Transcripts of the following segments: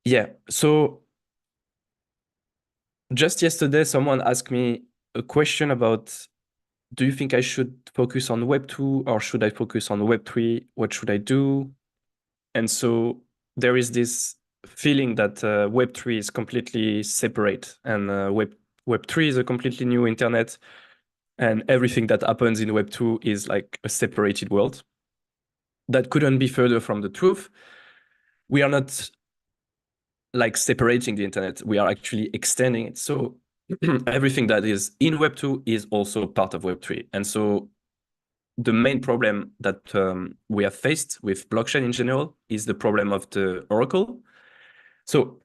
Yeah. So just yesterday, someone asked me a question about, do you think I should focus on Web2 or should I focus on Web3? What should I do? And so there is this feeling that Web3 is completely separate and Web3 is a completely new internet, and everything that happens in Web2 is like a separated world. That couldn't be further from the truth. We are not like separating the internet, we are actually extending it. So everything that is in Web2 is also part of Web3. And so the main problem that we have faced with blockchain in general is the problem of the oracle. So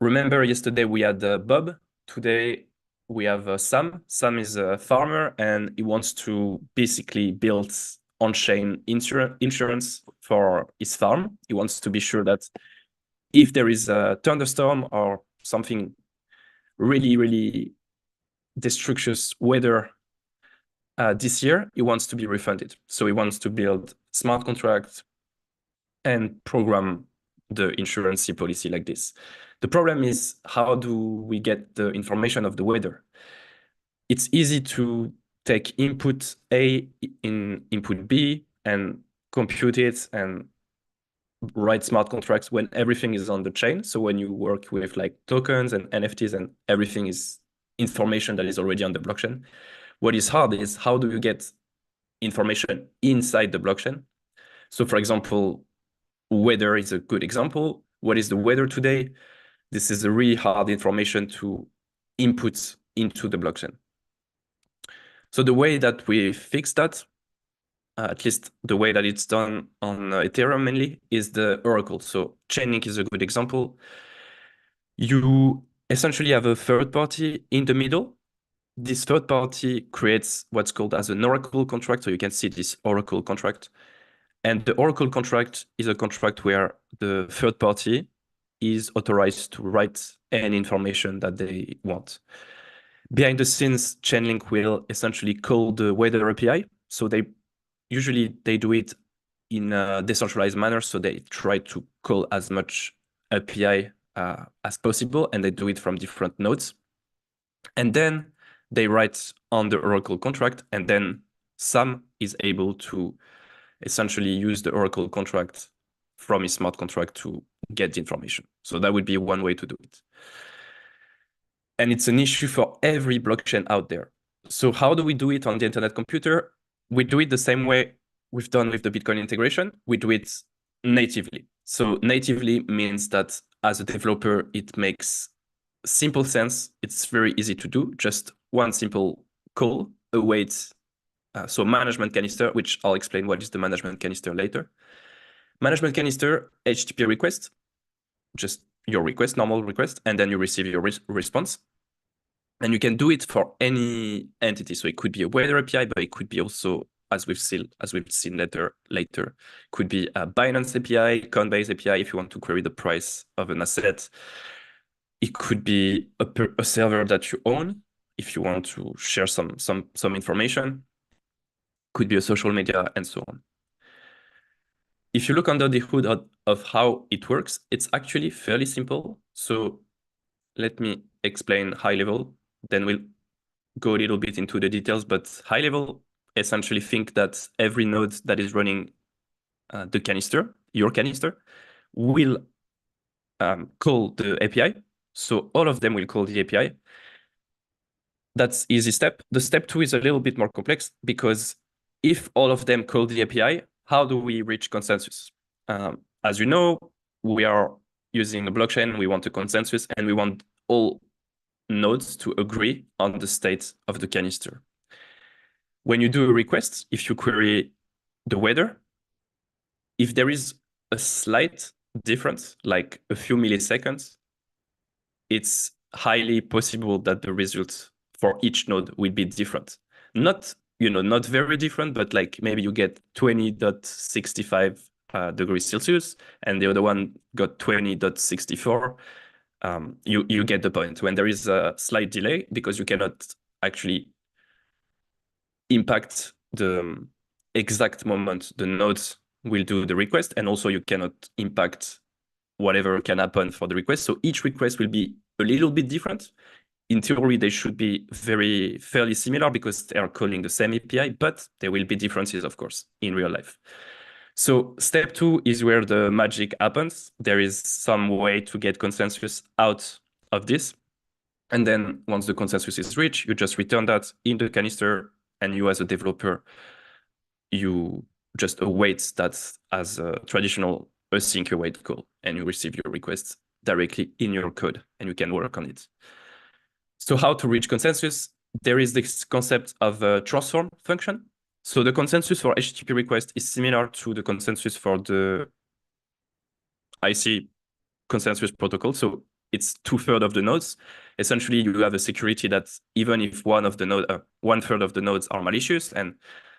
remember yesterday we had Bob. Today we have Sam. Sam is a farmer and he wants to basically build on-chain insurance for his farm. He wants to be sure that if there is a thunderstorm or something really, really destructive weather this year, he wants to be refunded. So he wants to build smart contracts and program the insurance policy like this. The problem is, how do we get the information of the weather? It's easy to take input A in input B and compute it and write smart contracts when everything is on the chain. So when you work with like tokens and NFTs and everything is information that is already on the blockchain, what is hard is how do you get information inside the blockchain? So for example, weather is a good example. What is the weather today? This is a really hard information to input into the blockchain. So the way that we fix that, at least the way that it's done on Ethereum mainly, is the Oracle. So Chainlink is a good example. You essentially have a third party in the middle. This third party creates what's called as an Oracle contract. So you can see this Oracle contract. And the Oracle contract is a contract where the third party is authorized to write any information that they want. Behind the scenes, Chainlink will essentially call the weather API. So they do it in a decentralized manner. So they try to call as much API as possible, and they do it from different nodes. And then they write on the Oracle contract, and then Sam is able to essentially use the Oracle contract from his smart contract to get the information. So that would be one way to do it. And it's an issue for every blockchain out there. So how do we do it on the internet computer? We do it the same way we've done with the Bitcoin integration. We do it natively. So natively means that as a developer, it makes simple sense. It's very easy to do. Just one simple call awaits. So management canister, which I'll explain what is the management canister later. Management canister, HTTP request, just your request, normal request, and then you receive your response. And you can do it for any entity. So it could be a weather API, but it could be also, as we've seen later, could be a Binance API, Coinbase API if you want to query the price of an asset. It could be a server that you own if you want to share some information. Could be a social media and so on. If you look under the hood of how it works, it's actually fairly simple. So let me explain high level, then we'll go a little bit into the details, but high level, essentially think that every node that is running the canister, your canister, will call the API. So all of them will call the API. That's easy step. The step 2 is a little bit more complex because if all of them call the API, how do we reach consensus? As you know, we are using a blockchain, we want a consensus, and we want all nodes to agree on the state of the canister. When you do a request, if you query the weather, if there is a slight difference, like a few milliseconds, it's highly possible that the result for each node will be different. Not very different, but like maybe you get 20.65 degrees Celsius and the other one got 20.64. You get the point. When there is a slight delay, because you cannot actually impact the exact moment the nodes will do the request, and also you cannot impact whatever can happen for the request. So each request will be a little bit different. In theory, they should be fairly similar because they are calling the same API, but there will be differences, of course, in real life. So step 2 is where the magic happens. There is some way to get consensus out of this. And then once the consensus is reached, you just return that in the canister, and you as a developer, you just await that as a traditional async await call, and you receive your requests directly in your code, and you can work on it. So how to reach consensus? There is this concept of a transform function. So the consensus for HTTP request is similar to the consensus for the IC consensus protocol. So it's 2/3 of the nodes. Essentially, you have a security that even if one third of the nodes are malicious, and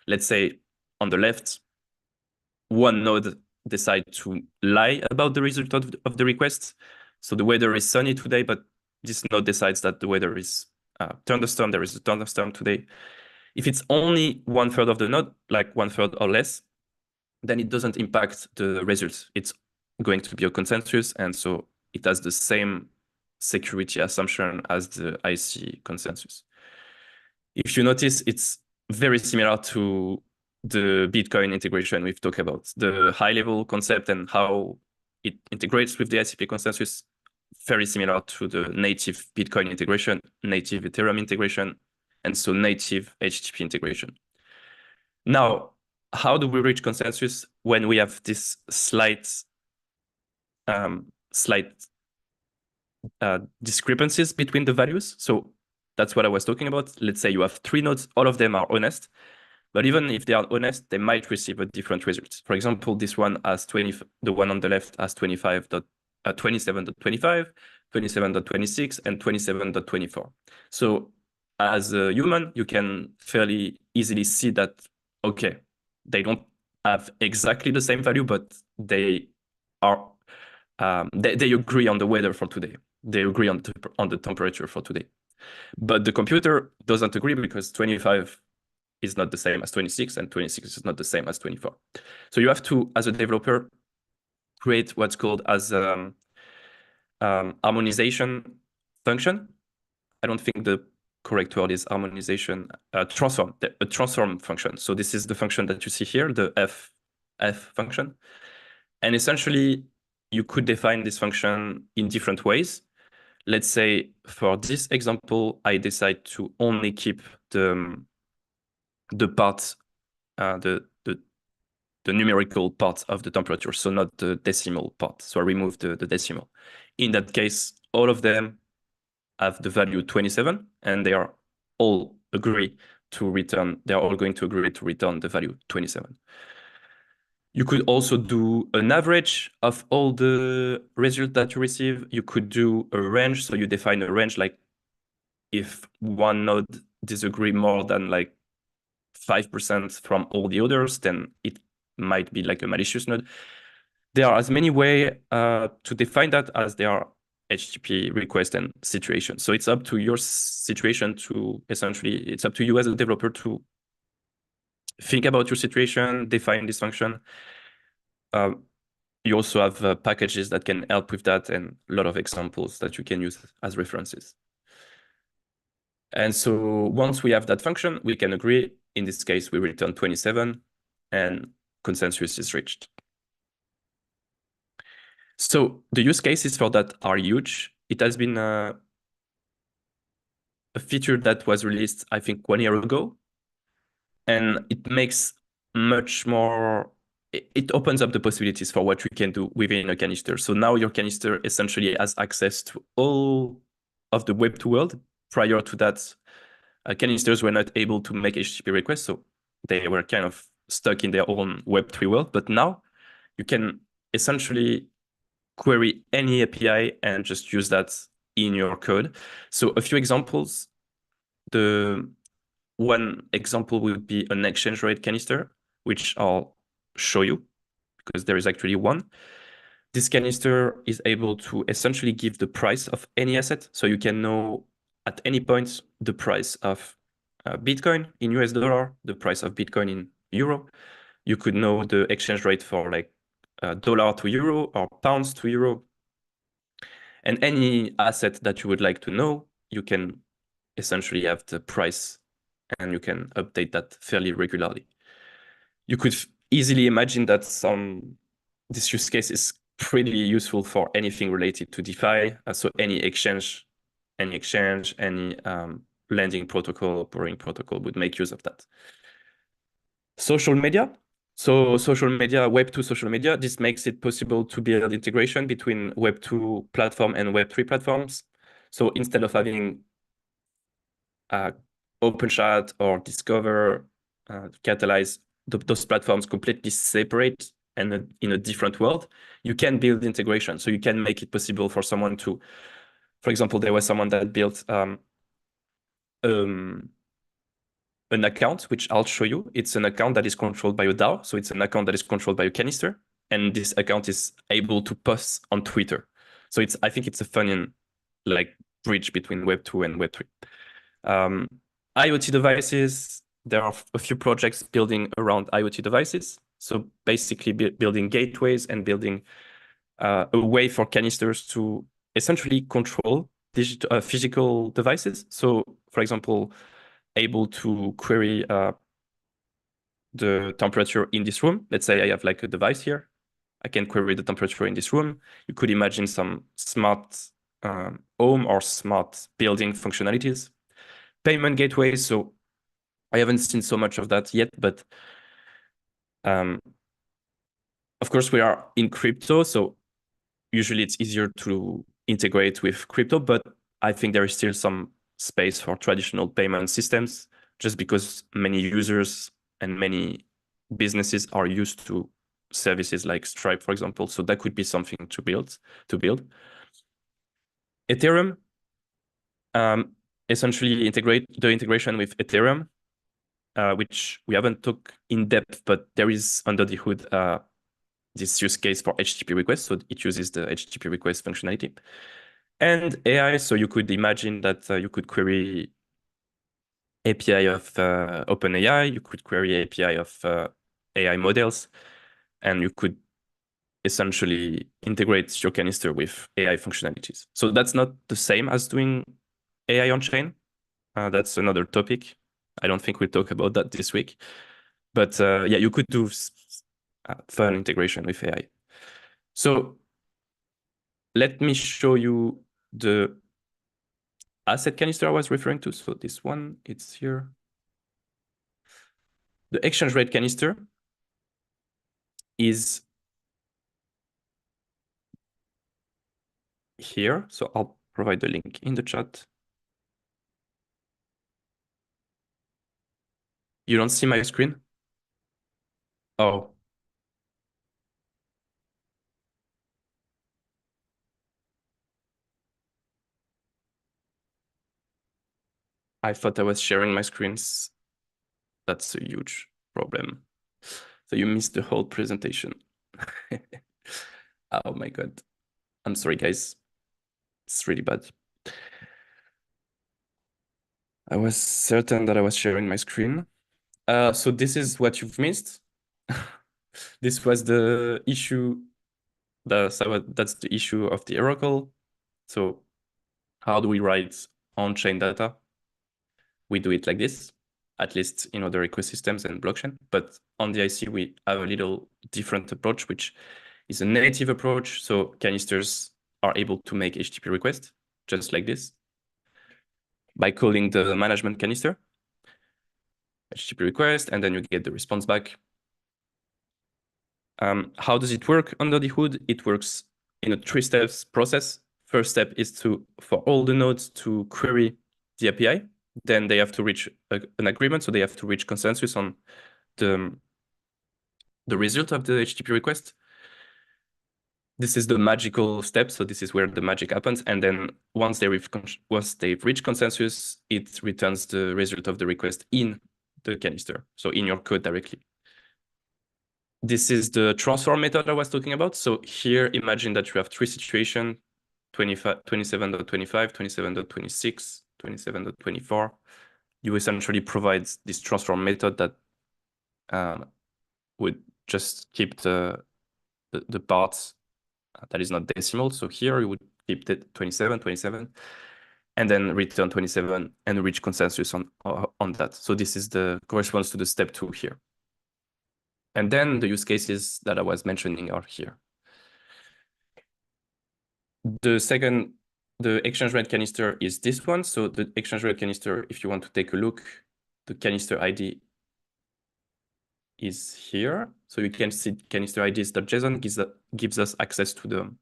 let's say on the left, one node decide to lie about the result of the request. So the weather is sunny today, but this node decides that the weather is thunderstorm. There is a thunderstorm today. If it's only 1/3 of the node, like 1/3 or less, then it doesn't impact the results. It's going to be a consensus, and so it has the same security assumption as the IC consensus. If you notice, it's very similar to the Bitcoin integration we've talked about. The high-level concept and how it integrates with the ICP consensus, very similar to the native Bitcoin integration, native Ethereum integration, and so native HTTP integration. Now, how do we reach consensus when we have this slight discrepancies between the values? So that's what I was talking about. Let's say you have 3 nodes, all of them are honest, but even if they are honest, they might receive a different result. For example, this one has the one on the left has 27.25, 27.26, and 27.24. So as a human, you can fairly easily see that, okay, they don't have exactly the same value, but they are they agree on the weather for today. They agree on the temperature for today. But the computer doesn't agree because 25 is not the same as 26, and 26 is not the same as 24. So you have to, as a developer, create what's called as harmonization function. I don't think the correct word is harmonization, a transform function. So this is the function that you see here, the f function. And essentially, you could define this function in different ways. Let's say for this example, I decide to only keep the part, the numerical part of the temperature, so not the decimal part. So I remove the decimal. In that case, all of them have the value 27, and they are all agree to return. They are all going to agree to return the value 27. You could also do an average of all the results that you receive. You could do a range. So you define a range, like if one node disagree more than like 5% from all the others, then it might be like a malicious node. There are as many ways to define that as there are HTTP request and situation. So it's up to your situation to essentially, it's up to you as a developer to think about your situation, define this function. You also have packages that can help with that, and a lot of examples that you can use as references. And so once we have that function, we can agree. In this case, we return 27, and consensus is reached. So the use cases for that are huge. It has been a feature that was released, I think, 1 year ago. And it makes much more, it opens up the possibilities for what we can do within a canister. So now your canister essentially has access to all of the Web2 world. Prior to that, canisters were not able to make HTTP requests, so they were kind of stuck in their own Web3 world. But now you can essentially query any API and just use that in your code. So a few examples. The one example would be an exchange rate canister, which I'll show you because there is actually one. This canister is able to essentially give the price of any asset. So you can know at any point the price of Bitcoin in US dollar, the price of Bitcoin in euro. You could know the exchange rate for like dollar to euro or pounds to euro. And any asset that you would like to know, you can essentially have the price and you can update that fairly regularly. You could easily imagine that this use case is pretty useful for anything related to DeFi. So any exchange, any lending protocol, borrowing protocol would make use of that. Social media. So social media, Web2 social media, this makes it possible to build integration between Web2 platform and Web3 platforms. So instead of having OpenChat or Discover, Catalyze, those platforms completely separate and in a different world, you can build integration. So you can make it possible for someone to, for example, there was someone that built an account, which I'll show you. It's an account that is controlled by a DAO. So it's an account that is controlled by a Canister. And this account is able to post on Twitter. So I think it's a fun like bridge between Web2 and Web3. IoT devices, there are a few projects building around IoT devices. So basically building gateways and building a way for Canisters to essentially control physical devices. So for example, able to query the temperature in this room. Let's say I have like a device here. I can query the temperature in this room. You could imagine some smart home or smart building functionalities. Payment gateways. So I haven't seen so much of that yet, but of course we are in crypto. So usually it's easier to integrate with crypto, but I think there is still some space for traditional payment systems just because many users and many businesses are used to services like Stripe, for example. So that could be something to build. Ethereum, essentially integrate the integration with Ethereum, which we haven't talked in depth, but there is under the hood this use case for HTTP requests. So it uses the HTTP request functionality. And AI, so you could imagine that you could query API of OpenAI, you could query API of AI models, and you could essentially integrate your Canister with AI functionalities. So that's not the same as doing AI on chain. That's another topic. I don't think we'll talk about that this week. But yeah, you could do fun integration with AI. So let me show you the asset canister I was referring to. So this one, it's here. The exchange rate canister is here. So I'll provide the link in the chat. You don't see my screen? Oh. I thought I was sharing my screens. That's a huge problem. So you missed the whole presentation. Oh my God. I'm sorry, guys. It's really bad. I was certain that I was sharing my screen. So this is what you've missed. This was the issue. That's the issue of the Oracle. So how do we write on-chain data? We do it like this, at least in other ecosystems and blockchain. But on the IC, we have a little different approach, which is a native approach. So canisters are able to make HTTP requests just like this by calling the management canister, HTTP request, and then you get the response back. How does it work under the hood? It works in a 3-steps process. First step is for all the nodes to query the API. Then they have to reach an agreement. So they have to reach consensus on the result of the HTTP request. This is the magical step. So this is where the magic happens. And then once they've reached consensus, it returns the result of the request in the canister. So in your code directly. This is the transform method I was talking about. So here, imagine that you have 3 situations, 27.25, 27.26, 27.24. You essentially provide this transform method that would just keep the parts that is not decimal. So here you would keep it 27, 27, and then return 27 and reach consensus on that. So this is the corresponds to the step 2 here. And then the use cases that I was mentioning are here. The exchange rate canister is this one. So the exchange rate canister, if you want to take a look, the canister ID is here. So you can see canister IDs.json gives us access to the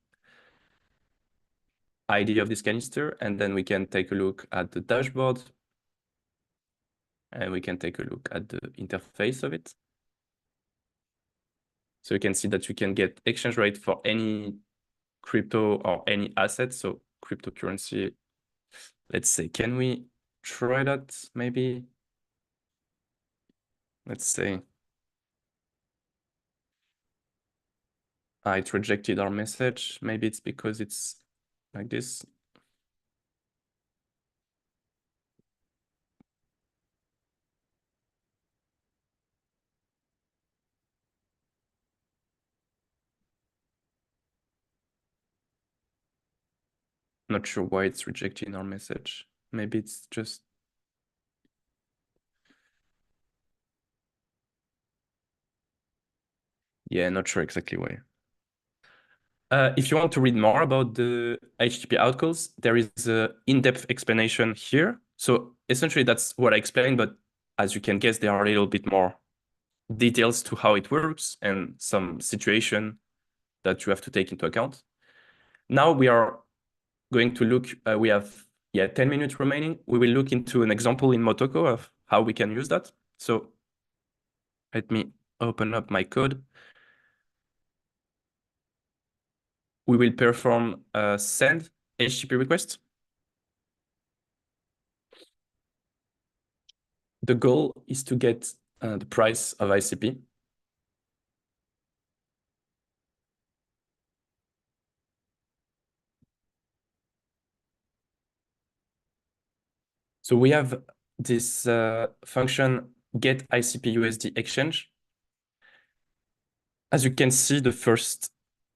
ID of this canister. And then we can take a look at the dashboard. And we can take a look at the interface of it. So you can see that you can get exchange rate for any crypto or any asset. So cryptocurrency, let's say, can we try that maybe? Let's say. It rejected our message. Maybe it's because it's like this. Not sure why it's rejecting our message. Maybe it's just... Yeah, not sure exactly why. If you want to read more about the HTTP outcomes, there is an in-depth explanation here. So essentially that's what I explained, but as you can guess, there are a little bit more details to how it works and some situation that you have to take into account. Now we are going to look, we have 10 minutes remaining. We will look into an example in Motoko of how we can use that. So let me open up my code. We will perform a send HTTP request. The goal is to get the price of ICP. So we have this function get ICP USD exchange. As you can see, the first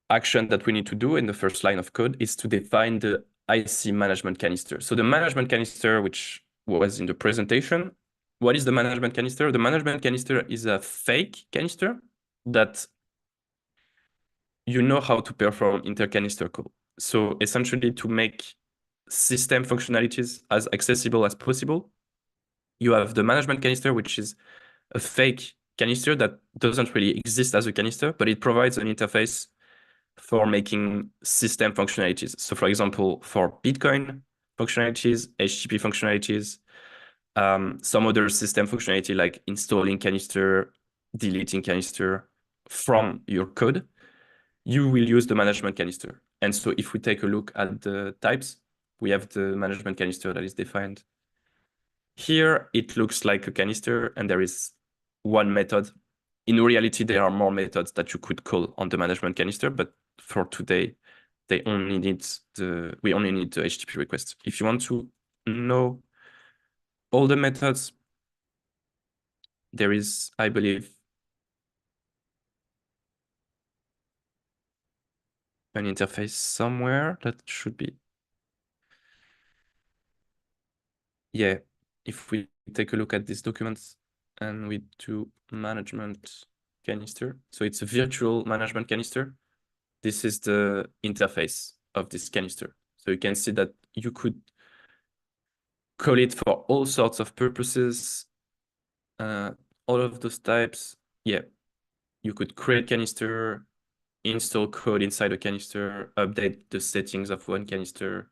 action that we need to do in the first line of code is to define the IC management canister. So the management canister, which was in the presentation, what is the management canister? The management canister is a fake canister that you know how to perform inter-canister call. So essentially to make system functionalities as accessible as possible, you have the management canister, which is a fake canister that doesn't really exist as a canister, but it provides an interface for making system functionalities. So for example, for Bitcoin functionalities, HTTP functionalities, some other system functionality like installing canister, deleting canister from your code, you will use the management canister. And so if we take a look at the types, we have the management canister that is defined. Here, it looks like a canister and there is one method. In reality, there are more methods that you could call on the management canister, but for today, we only need the HTTP request. If you want to know all the methods, there is, I believe, an interface somewhere that should be. Yeah, if we take a look at these documents and we do management canister, so it's a virtual management canister. This is the interface of this canister. So you can see that you could call it for all sorts of purposes, all of those types. Yeah, you could create canister, install code inside a canister, update the settings of one canister,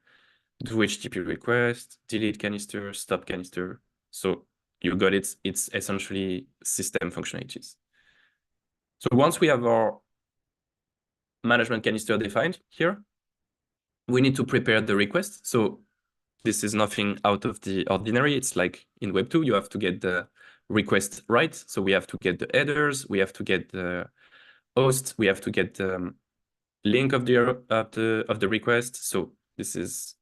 do HTTP request, delete canister, stop canister. So you got it. It's essentially system functionalities. So once we have our management canister defined here, we need to prepare the request. So this is nothing out of the ordinary. It's like in Web2, you have to get the request right. So we have to get the headers, we have to get the host, we have to get the link of the request. So this is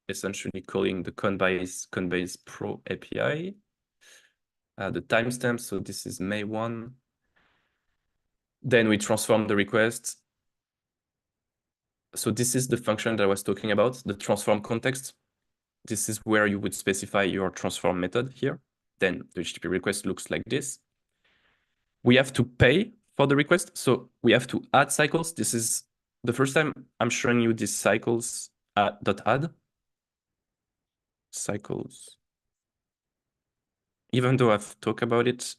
essentially calling the Coinbase Pro API. The timestamp, so this is May 1. Then we transform the request. So this is the function that I was talking about, the transform context. This is where you would specify your transform method here. Then the HTTP request looks like this. We have to pay for the request. So we have to add cycles. This is the first time I'm showing you these cycles dot add cycles. Even though I've talked about it,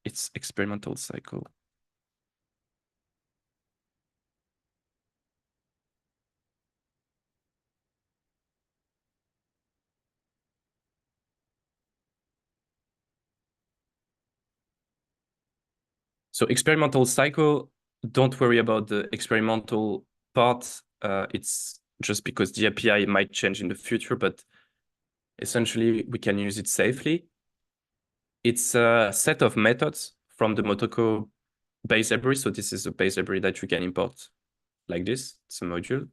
it's experimental cycle. So experimental cycle, don't worry about the experimental part. It's just because the API might change in the future, but essentially we can use it safely. It's a set of methods from the Motoko base library. So this is a base library that you can import like this. It's a module.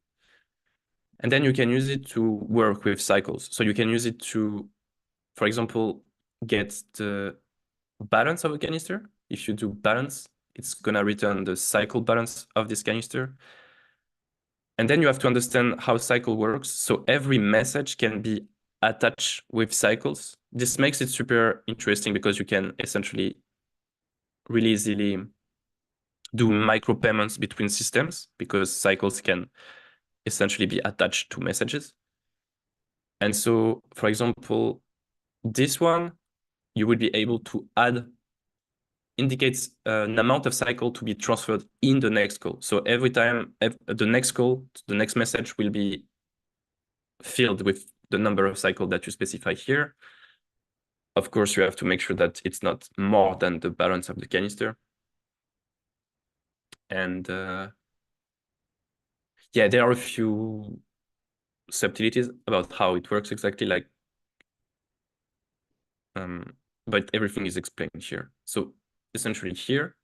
And then you can use it to work with cycles. So you can use it to, for example, get the balance of a canister. If you do balance, it's gonna return the cycle balance of this canister. And then you have to understand how cycle works. So every message can be attached with cycles. This makes it super interesting because you can essentially really easily do micropayments between systems because cycles can essentially be attached to messages. And so, for example, this one, you would be able to add indicates an amount of cycle to be transferred in the next call. So every time the next call, the next message will be filled with the number of cycle that you specify here. Of course, you have to make sure that it's not more than the balance of the canister. And yeah, there are a few subtleties about how it works exactly, like, but everything is explained here. So essentially here,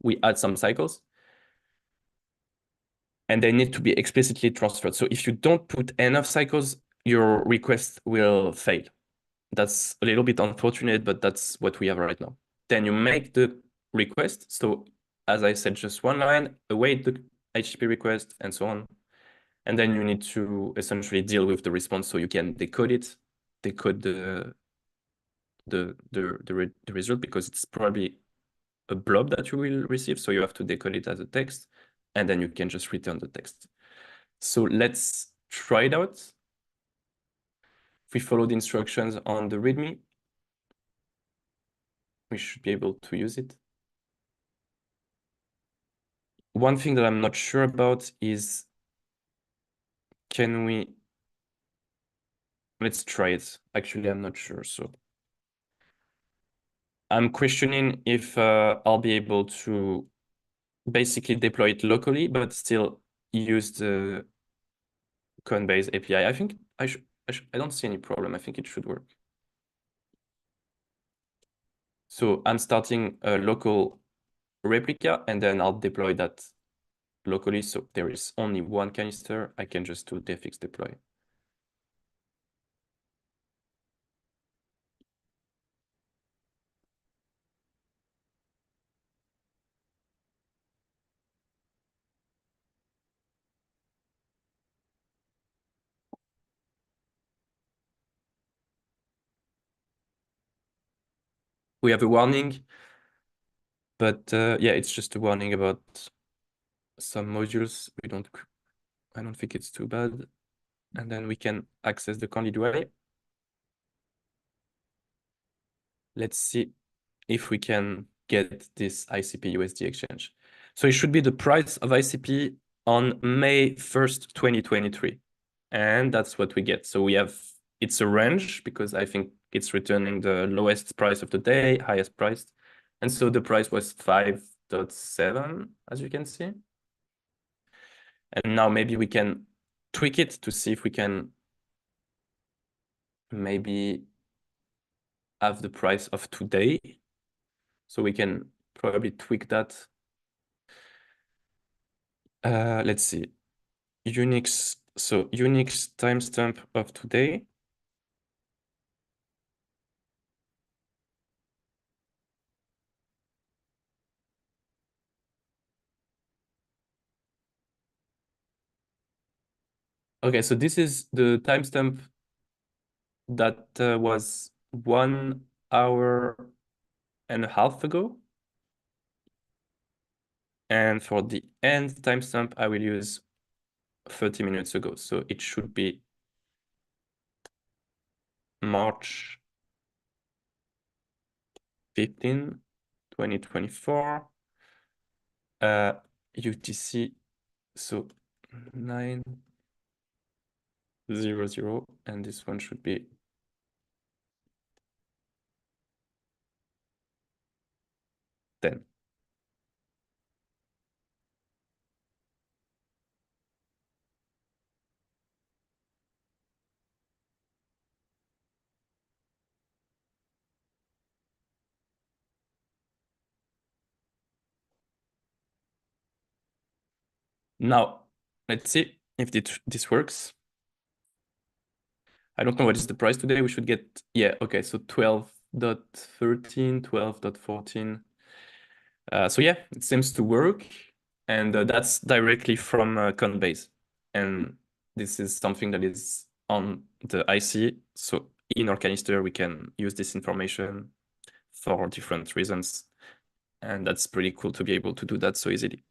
we add some cycles and they need to be explicitly transferred. So if you don't put enough cycles, your request will fail. That's a little bit unfortunate, but that's what we have right now. Then you make the request. So as I said, just one line, await the HTTP request and so on. And then you need to essentially deal with the response so you can decode it, decode the result because it's probably a blob that you will receive. So you have to decode it as a text and then you can just return the text. So let's try it out. If we follow the instructions on the README, we should be able to use it. One thing that I'm not sure about is, let's try it. Actually, I'm not sure. So I'm questioning if I'll be able to basically deploy it locally, but still use the Coinbase API. I think I don't see any problem. I think it should work. So I'm starting a local replica and then I'll deploy that locally. So there is only one canister. I can just do defix deploy. We have a warning, but yeah, it's just a warning about some modules. I don't think it's too bad. And then we can access the candid UI. Let's see if we can get this ICP USD exchange. So it should be the price of ICP on May 1st, 2023. And that's what we get. So it's a range because I think it's returning the lowest price of the day, highest price. And so the price was 5.7, as you can see. And now maybe we can tweak it to see if we can maybe have the price of today. So we can probably tweak that. Let's see. Unix, so Unix timestamp of today. Okay, so this is the timestamp that was 1 hour and a half ago. And for the end timestamp, I will use 30 minutes ago. So it should be March 15, 2024. UTC, so 9:00, and this one should be 10. Now, let's see if this works. I don't know what is the price today. We should get, yeah, okay, so 12.13, 12.14. So yeah, it seems to work. And that's directly from Coinbase. And this is something that is on the IC. So in our canister, we can use this information for different reasons. And that's pretty cool to be able to do that so easily.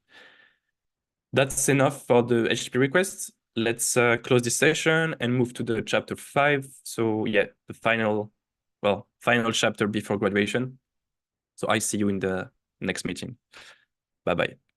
That's enough for the HTTP requests. Let's close this session and move to the chapter 5. So yeah, the final chapter before graduation. So I see you in the next meeting. Bye-bye.